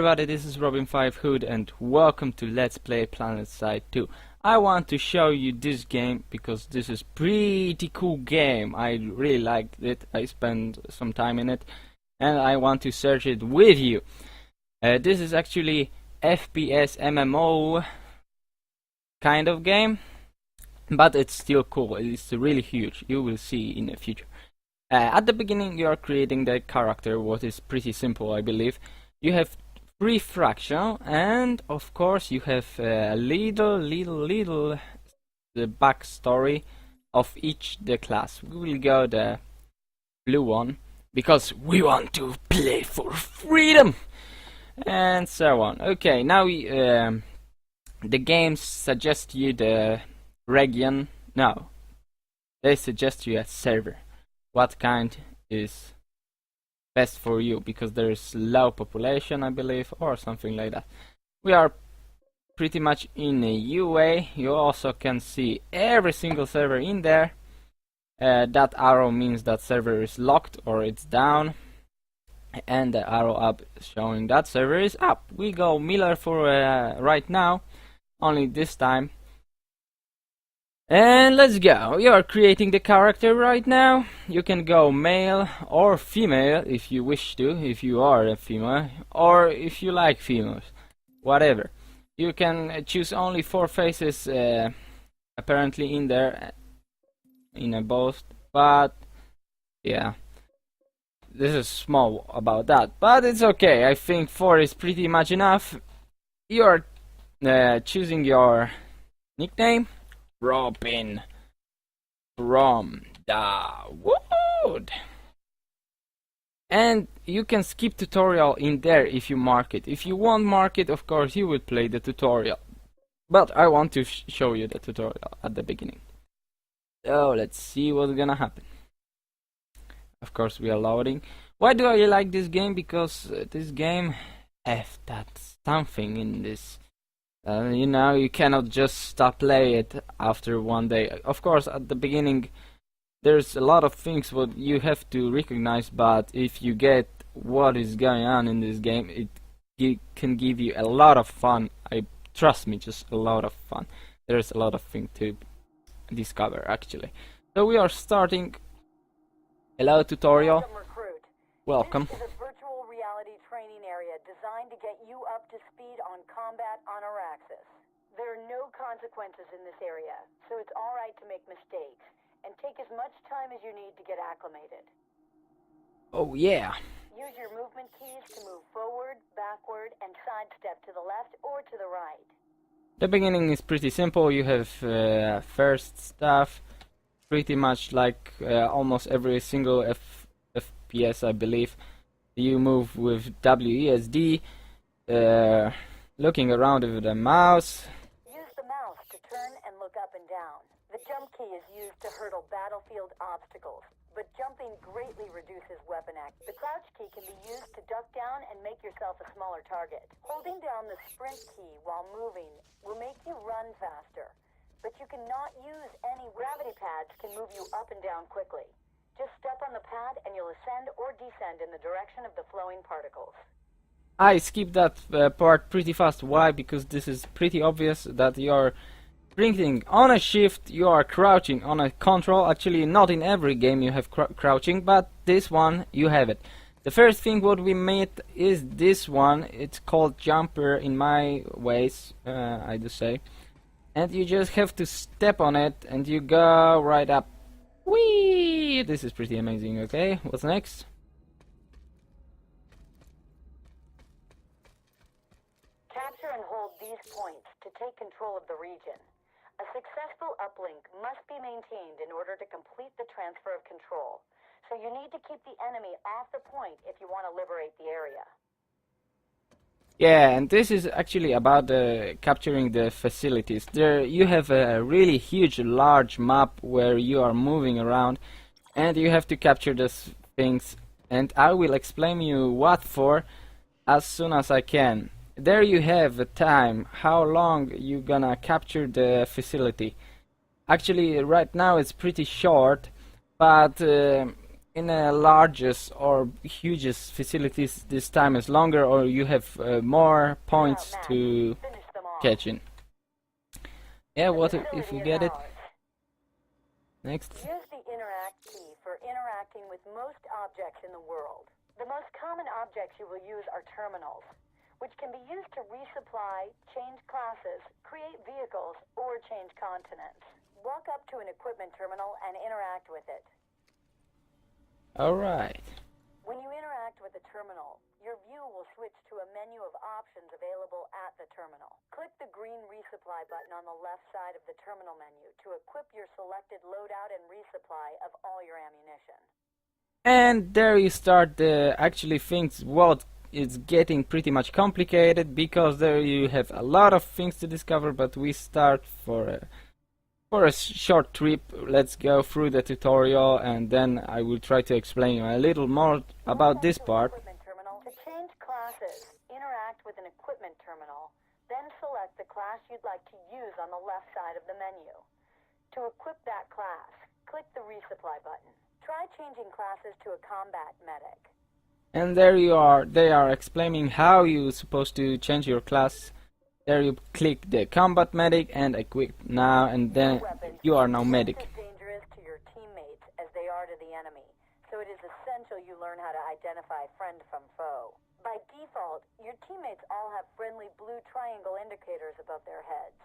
everybody, this is Robin5Hood and welcome to Let's Play Planetside 2. I want to show you this game because this is pretty cool game. I really liked it, I spent some time in it and I want to search it with you. This is actually FPS MMO kind of game, but it's still cool. It's really huge, you will see in the future. At the beginning you are creating the character, what is pretty simple I believe. You have 3 fractions, and of course you have a little the backstory of each the class. We will go the blue one because we want to play for freedom and so on. Okay, now we, the games suggest you the region. No, they suggest you a server. What kind is best for you, because there is low population I believe, or something like that. We are pretty much in a UA. You also can see every single server in there. That arrow means that server is locked or it's down, and the arrow up showing that server is up. We go Miller for right now, only this time. And let's go. You are creating the character right now. You can go male or female if you wish to, if you are a female, or if you like females, whatever. You can choose only 4 faces apparently in there, in a both, but yeah, this is small about that, but it's okay. I think 4 is pretty much enough. You are choosing your nickname. Robin from the Wood, and you can skip tutorial in there if you mark it. If you won't mark it, of course you will play the tutorial, but I want to show you the tutorial at the beginning. So let's see what's gonna happen. Of course we are loading. Why do I like this game? Because this game has that something in this. You know, you cannot just stop playing it after one day. Of course, at the beginning, there's a lot of things what you have to recognize, but if you get what is going on in this game, it can give you a lot of fun. Trust me, just a lot of fun. There's a lot of things to discover, actually. So we are starting. Hello, tutorial. Welcome. This is a virtual reality training area designed to get you up to speed on combat on our axis. There are no consequences in this area, so it's alright to make mistakes, and take as much time as you need to get acclimated. Oh yeah. Use your movement keys to move forward, backward, and sidestep to the left or to the right. The beginning is pretty simple. You have first stuff, pretty much like almost every single FPS I believe. You move with WESD, looking around with the mouse. Use the mouse to turn and look up and down. The jump key is used to hurdle battlefield obstacles, but jumping greatly reduces weapon act. The crouch key can be used to duck down and make yourself a smaller target. Holding down the sprint key while moving will make you run faster, but you cannot use any gravity pads can move you up and down quickly. Just step on the pad and you'll ascend or descend in the direction of the flowing particles. I skipped that part pretty fast. Why? Because this is pretty obvious that you are sprinting on a shift, you are crouching on a control. Actually, not in every game you have crouching, but this one you have it. The first thing what we made is this one. It's called jumper in my ways, I do say. And you just have to step on it and you go right up. Whee! This is pretty amazing. Okay, what's next? Capture and hold these points to take control of the region. A successful uplink must be maintained in order to complete the transfer of control. So you need to keep the enemy off the point if you want to liberate the area. Yeah, and this is actually about capturing the facilities. There you have a really huge, large map where you are moving around, and you have to capture these things. And I will explain you what for as soon as I can. There you have the time, how long you gonna capture the facility. Actually, right now it's pretty short, but in a largest or hugest facilities this time is longer, or you have more points to Finish them off. catch in. Yeah, what if Facility you is get it? ours. Next. Use the interact key for interacting with most objects in the world. The most common objects you will use are terminals, which can be used to resupply, change classes, create vehicles, or change continents. Walk up to an equipment terminal and interact with it. Alright. When you interact with the terminal, your view will switch to a menu of options available at the terminal. Click the green resupply button on the left side of the terminal menu to equip your selected loadout and resupply of all your ammunition. And there you start the actually things. Well, it's getting pretty much complicated because there you have a lot of things to discover, but we start for a short trip. Let's go through the tutorial and then I will try to explain you a little more about this part. Equipment terminal. To change classes, interact with an equipment terminal, then select the class you'd like to use on the left side of the menu. To equip that class, click the resupply button. Try changing classes to a combat medic. And there you are. They are explaining how you're supposed to change your class. There you click the combat medic and equip now, and then you are now medic. Just as dangerous to your teammates as they are to the enemy, so it is essential you learn how to identify friend from foe. By default, your teammates all have friendly blue triangle indicators above their heads,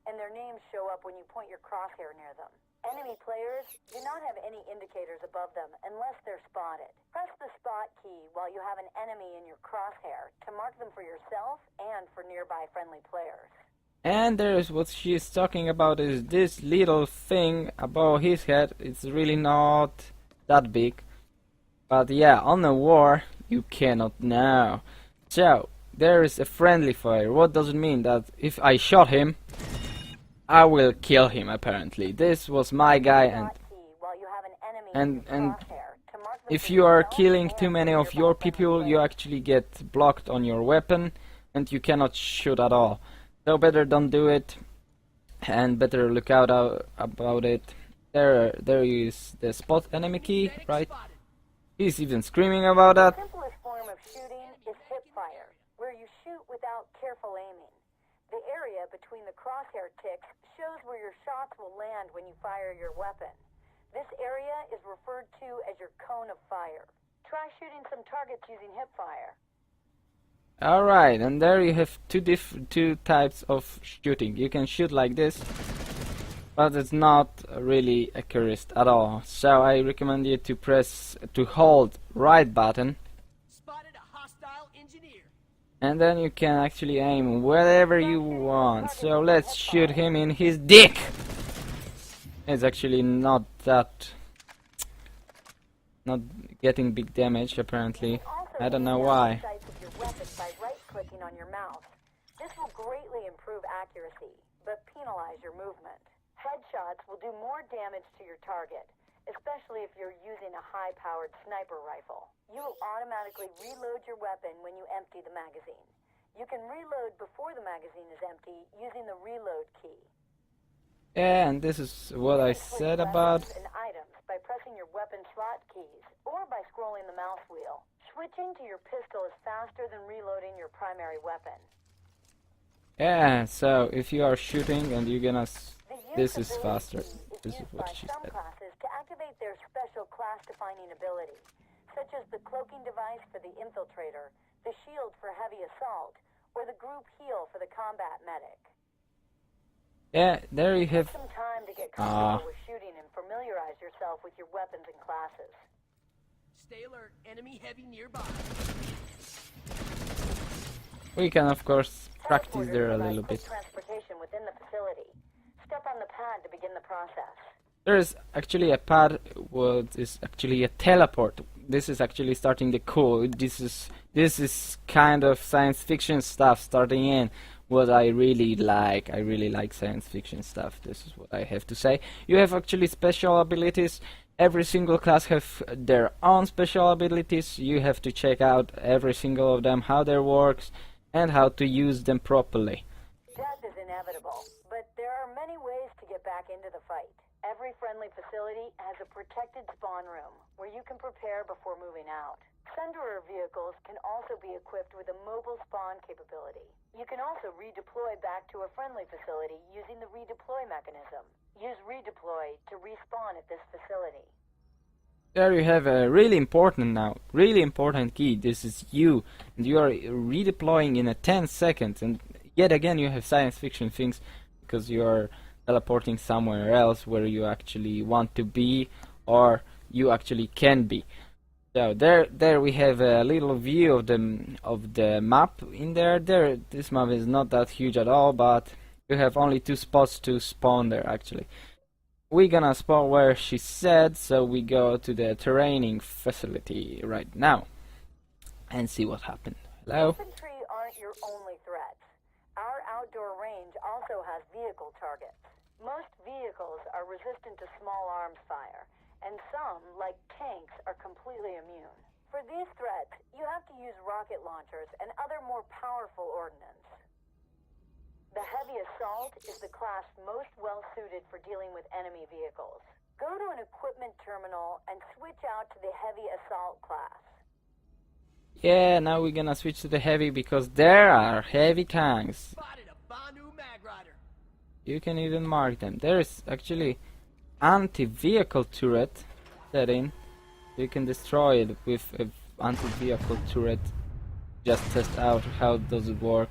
and their names show up when you point your crosshair near them. Enemy players do not have any indicators above them unless they're spotted. Press the spot key while you have an enemy in your crosshair to mark them for yourself and for nearby friendly players. And there's what she's talking about is this little thing above his head. It's really not that big. But yeah, on a war, you cannot know. So, there is a friendly fire. What does it mean? That if I shot him, I will kill him, apparently. This was my guy, and if you are killing too many of your people, you actually get blocked on your weapon, and you cannot shoot at all. So better don't do it, and better look out about it. There is the spot enemy key, right? He's even screaming about that. The simplest form of shooting is hip fire, where you shoot without careful aiming. The area between the crosshair ticks shows where your shots will land when you fire your weapon. This area is referred to as your cone of fire. Try shooting some targets using hip fire. Alright, and there you have two types of shooting. You can shoot like this, but it's not really accurate at all. So I recommend you to hold right button, Spotted a hostile engineer. and then you can actually aim wherever you want. So let's shoot him in his dick. It's actually not getting big damage apparently. I don't know why. By right-clicking on your mouse. This will greatly improve accuracy, but penalize your movement. Headshots will do more damage to your target, especially if you're using a high-powered sniper rifle. You will automatically reload your weapon when you empty the magazine. You can reload before the magazine is empty using the reload key. Yeah, and this is what I said about. And items by pressing your weapon slot keys or by scrolling the mouse wheel. Switching to your pistol is faster than reloading your primary weapon. Yeah, so if you are shooting and you're gonna this is faster. This is what she some said. classes to activate their special class-defining ability, such as the cloaking device for the infiltrator, the shield for heavy assault, or the group heal for the combat medic. Yeah, there you have. Take some time to get comfortable with shooting and familiarize yourself with your weapons and classes. Stay alert. Enemy heavy nearby. We can of course practice there a little bit. Transportation within the facility. Step on the pad to begin the process. There is actually a pad. What is actually a teleport. This is actually starting the cool. This is kind of science fiction stuff starting in. What I really like. I really like science fiction stuff. This is what I have to say. You have actually special abilities. Every single class have their own special abilities. You have to check out every single of them, how they works, and how to use them properly. Death is inevitable, but there are many ways to get back into the fight. Every friendly facility has a protected spawn room where you can prepare before moving out. Sunderer vehicles can also be equipped with a mobile spawn capability. You can also redeploy back to a friendly facility using the redeploy mechanism. Use redeploy to respawn at this facility. There you have a really important key. This is you, and you are redeploying in a 10 seconds, and yet again you have science fiction things because you are teleporting somewhere else where you actually want to be, or you actually can be. So there we have a little view of the map in there. This map is not that huge at all, but you have only 2 spots to spawn there actually. We're gonna spawn where she said, so we go to the training facility right now and see what happened. Hello? Infantry aren't your only threats. Our outdoor range also has vehicle targets. Most vehicles are resistant to small arms fire, and some, like tanks, are completely immune. For these threats, you have to use rocket launchers and other more powerful ordnance. The heavy assault is the class most well-suited for dealing with enemy vehicles. Go to an equipment terminal and switch out to the heavy assault class. Yeah, now we're gonna switch to the heavy because there are heavy tanks. Spotted a Banu Mag Rider. You can even mark them. There is actually anti-vehicle turret setting. You can destroy it with an anti-vehicle turret. Just test out how does it work.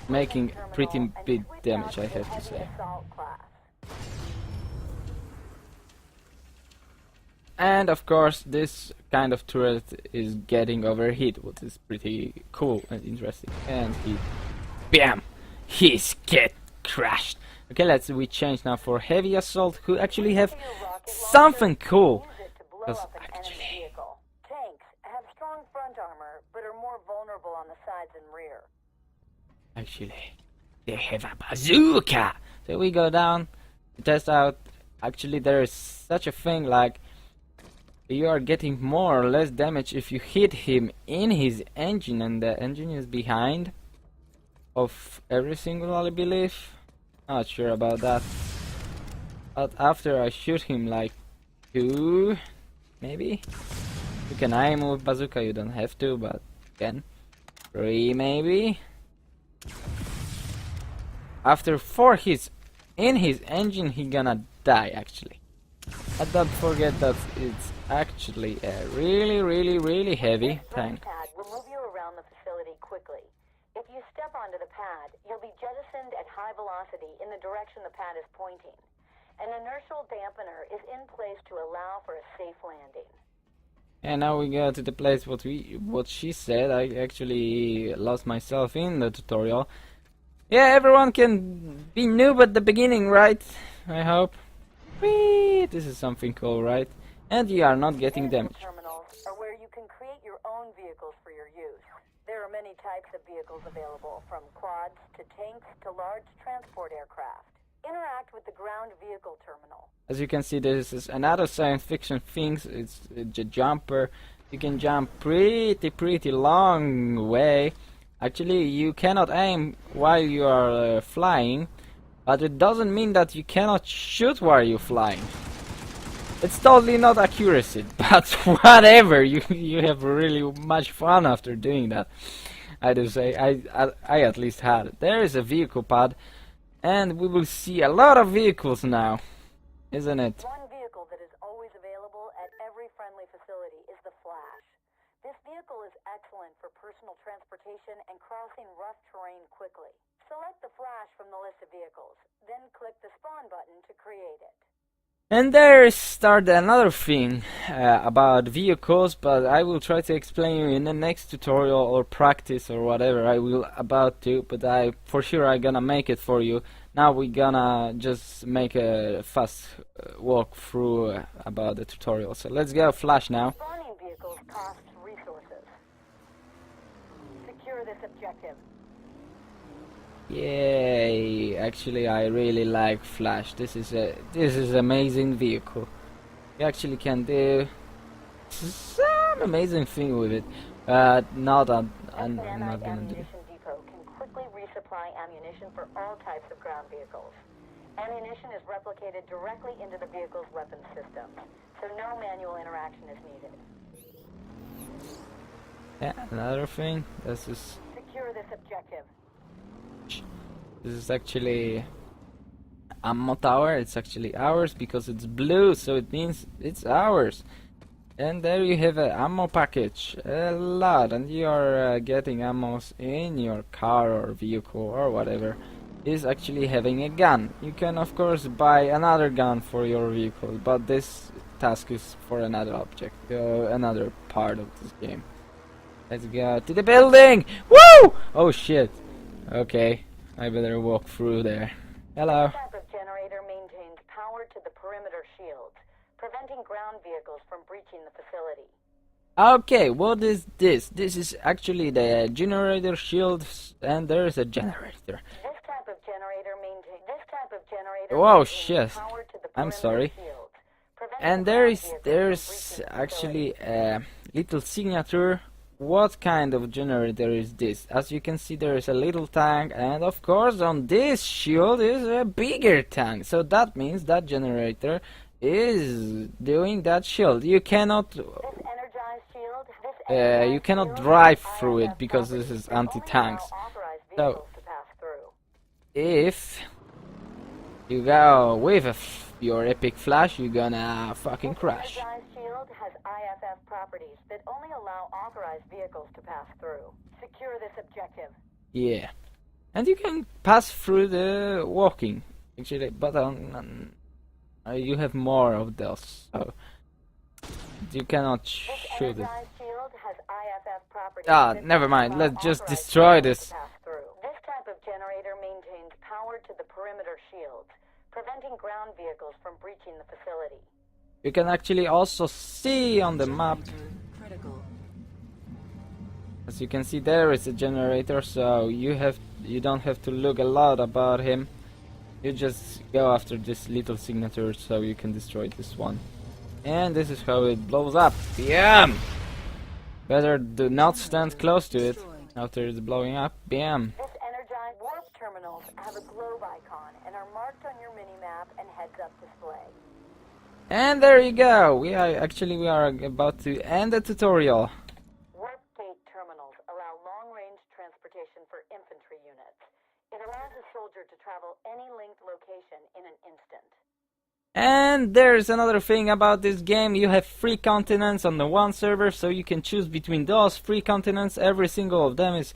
Making pretty big damage, I have to say. And of course this kind of turret is getting overheat, which is pretty cool and interesting. And BAM! He's get crashed. Okay, we change now for heavy assault, who actually have something cool. Because actually, tanks have strong front armor, but are more vulnerable on the sides and rear. Actually, they have a bazooka. So we go down, test out. Actually, there is such a thing like you are getting more or less damage if you hit him in his engine, and the engine is behind of every single, I believe. Not sure about that. But after I shoot him like 2, maybe. You can aim with bazooka, you don't have to, but you can. 3 maybe. After 4 hits in his engine, he gonna die actually. But don't forget that it's actually a really heavy tank. Pad will move you around the facility quickly. If you step onto the pad, you'll be jettisoned at high velocity in the direction the pad is pointing. An inertial dampener is in place to allow for a safe landing. And now we go to the place what she said. I actually lost myself in the tutorial. Yeah, everyone can be noob at the beginning, right? I hope. Whee! This is something cool, right? And you are not getting damage. Terminals are where you can create your own vehicles for your use. There are many types of vehicles available, from quads to tanks to large transport aircraft. Interact with the ground vehicle terminal. As you can see, this is another science fiction thing. It's a jumper. You can jump pretty long way. Actually, you cannot aim while you are flying, but it doesn't mean that you cannot shoot while you're flying. It's totally not accuracy, but whatever. You have really much fun after doing that. I do say I at least had it. There is a vehicle pad, and we will see a lot of vehicles now, isn't it? One vehicle that is always available at every friendly facility is the Flash. This vehicle is excellent for personal transportation and crossing rough terrain quickly. Select the Flash from the list of vehicles, then click the spawn button to create it. And there started another thing about vehicles, but I will try to explain you in the next tutorial or practice or whatever I will about to, but for sure I'm gonna make it for you. Now we're gonna just make a fast walk through about the tutorial. So let's go Flash now. Spawning vehicles costs resources. Secure this objective. Yay! Actually, I really like Flash. This is amazing vehicle. You actually can do some amazing thing with it. I'm not gonna do. Ammunition depot can quickly resupply ammunition for all types of ground vehicles. Ammunition is replicated directly into the vehicle's weapons system, so no manual interaction is needed. Yeah, another thing. This is Objective. actually ammo tower. It's actually ours because it's blue, so it means it's ours. And there you have an ammo package, a lot, and you are getting ammos in your car or vehicle or whatever. Is actually having a gun. You can of course buy another gun for your vehicle, but this task is for another object, another part of this game. Let's go to the building! Woo! Oh shit. Okay, I better walk through there. Hello. This type of generator maintains power to the perimeter shields, preventing ground vehicles from breaching the facility. Okay, what is this? This is actually the generator shield, and there is a generator. This type of generator maintains Whoa, shit. power to the I'm perimeter sorry. shields, preventing And ground vehicles from there's breaching the actually facility. a little signature. What kind of generator is this? As you can see, there is a little tank, and of course on this shield is a bigger tank. So that means that generator is doing that shield. You cannot you cannot drive through it because this is anti-tanks. So if you go with your epic flash, you're gonna fucking crash. Shield has IFF properties that only allow authorized vehicles to pass through. Secure this objective. Yeah, and you can pass through the walking actually, but you have more of those, so you cannot shoot it. Shield has IFF properties that Never mind. allow Let's just authorized destroy vehicles this. to pass through. This type of generator maintains power to the perimeter shields, preventing ground vehicles from breaching the facility. You can actually also see on the map. As you can see, there is a generator, so you don't have to look a lot about him. You just go after this little signature, so you can destroy this one. And this is how it blows up. Bam! Better do not stand close to it after it's blowing up. Bam! This energized warp terminals have a globe icon and are marked on your minimap and heads-up display. And there you go. We are about to end the tutorial. Warp gate terminals allow long-range transportation for infantry units. It allows a soldier to travel any linked location in an instant. And there's another thing about this game. You have 3 continents on the one server, so you can choose between those 3 continents. Every single of them is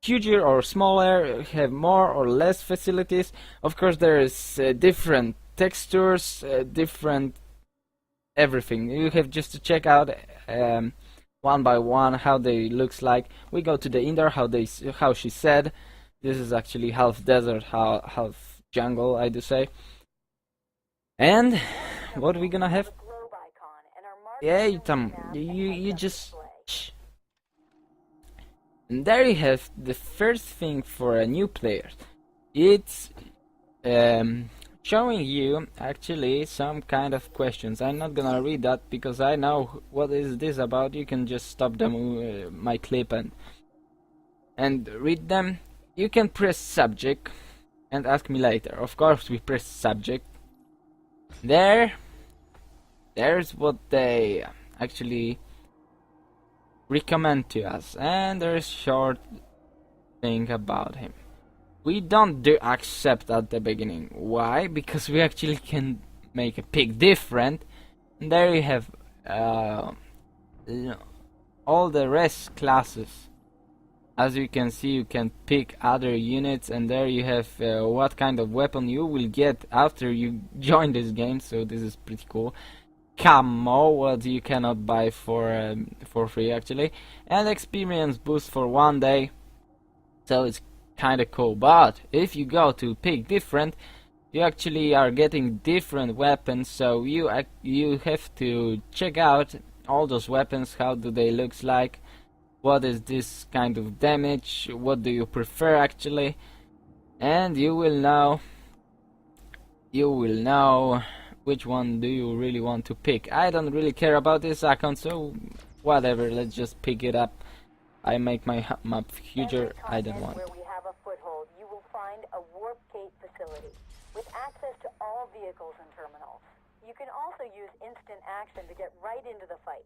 huger or smaller, have more or less facilities. Of course, there is different textures, different everything. You have just to check out one by one how they looks like. We go to the indoor, how she said. This is actually half desert, half jungle, I do say. And what are we gonna have? Yeah, you just. And there you have the first thing for a new player. It's showing you actually some kind of questions. I'm not gonna read that because I know what is this about. You can just stop my clip and read them. You can press subject and ask me later. Of course, we press subject. There's what they actually recommend to us, and there's short thing about him. We don't do accept at the beginning. Why? Because we actually can make a pick different. And there you have all the rest classes. As you can see, you can pick other units, and there you have what kind of weapon you will get after you join this game. So this is pretty cool. Camo, what you cannot buy for free actually, and experience boost for 1 day. So it's kind of cool. But if you go to pick different, you actually are getting different weapons. So you have to check out all those weapons. How do they look like? What is this kind of damage? What do you prefer actually? And you will know which one do you really want to pick. I don't really care about this account, so whatever, let's just pick it up. I make my map huger. I don't want. Where we have a foothold, you will find a warp gate facility with access to can also use instant action to get right into the fight.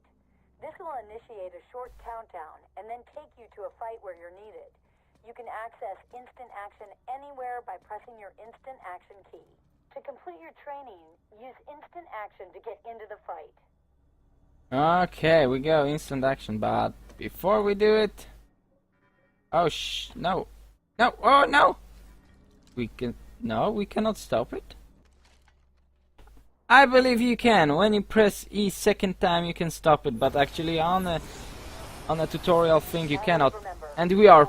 This will initiate a short countdown and then take you to a fight where you're needed. You can access instant action anywhere by pressing your instant action key. To complete your training, use instant action to get into the fight. Okay, we go instant action, but before we do it... Oh, no. No, oh, no! No, we cannot stop it. I believe you can. When you press E second time, you can stop it, but actually on a tutorial thing you cannot. And we are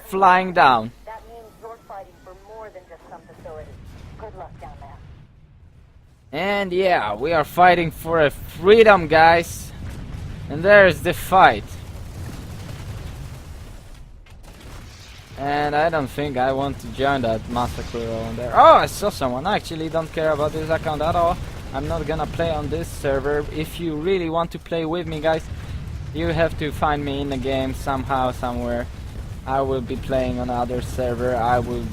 flying down. That means you're fighting for more than just some facility. Good luck down there. And yeah, we are fighting for a freedom, guys. And there's the fight. And I don't think I want to join that massacre on there. Oh, I saw someone. I actually don't care about this account at all. I'm not gonna play on this server. If you really want to play with me, guys, you have to find me in the game somehow, somewhere. I will be playing on other server. I will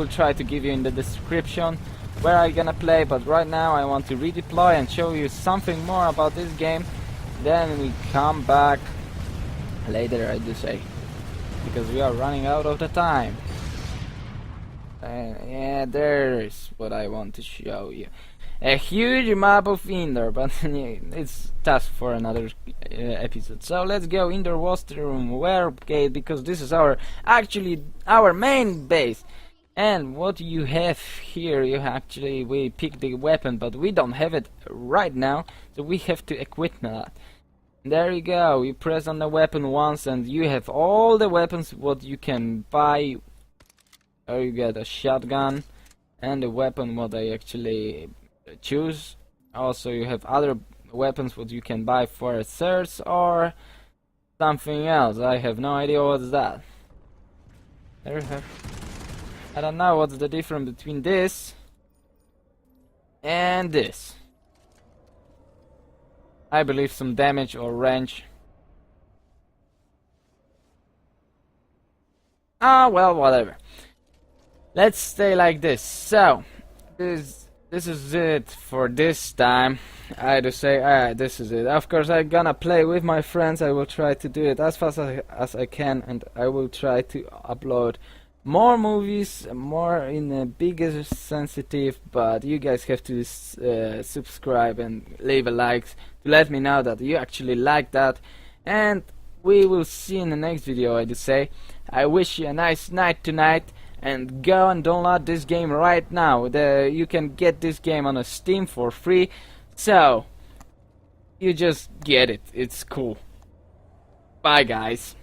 try to give you in the description where I'm gonna play, but right now I want to redeploy and show you something more about this game. Then we come back later, I do say, because we are running out of the time. Yeah, there's what I want to show you. A huge map of indoor, but it's task for another episode. So let's go indoor washroom gate, because this is actually our main base. And what you have here, we pick the weapon, but we don't have it right now, so we have to equip that. There you go. You press on the weapon once, and you have all the weapons what you can buy. Or you get a shotgun and a weapon what I actually choose. Also you have other weapons what you can buy for a search or something else. I have no idea what's that. There you have. I don't know what's the difference between this and this. I believe some damage or range. Ah, well, whatever. Let's stay like this. So, this is it for this time. I do say, this is it. Of course, I'm gonna play with my friends. I will try to do it as fast as I can, and I will try to upload more movies, more in a bigger sensitive. But you guys have to subscribe and leave a like to let me know that you actually like that. And we will see in the next video. I do say, I wish you a nice night tonight. And go and download this game right now. You can get this game on Steam for free. So, you just get it. It's cool. Bye, guys.